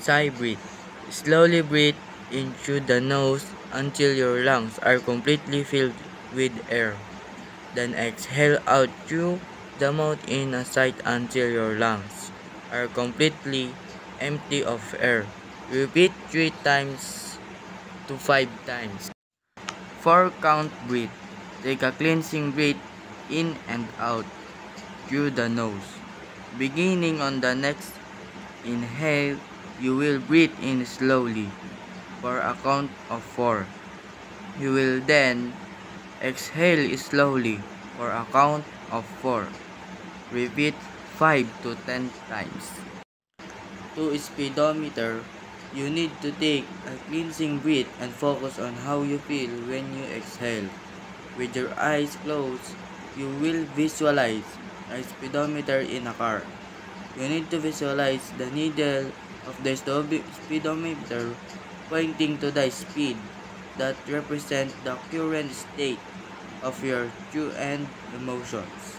Sigh breathe. Slowly breathe in through the nose until your lungs are completely filled with air. Then exhale out through the mouth in a sigh until your lungs are completely empty of air. Repeat 3 times to 5 times. 4 count breathe. Take a cleansing breath in and out through the nose. Beginning on the next inhale, you will breathe in slowly for a count of 4. You will then exhale slowly for a count of 4. Repeat 5 to 10 times. To speedometer, you need to take a cleansing breath and focus on how you feel when you exhale. With your eyes closed, you will visualize a speedometer in a car. You need to visualize the needle of the speedometer pointing to the speed that represents the current state of your true and emotions.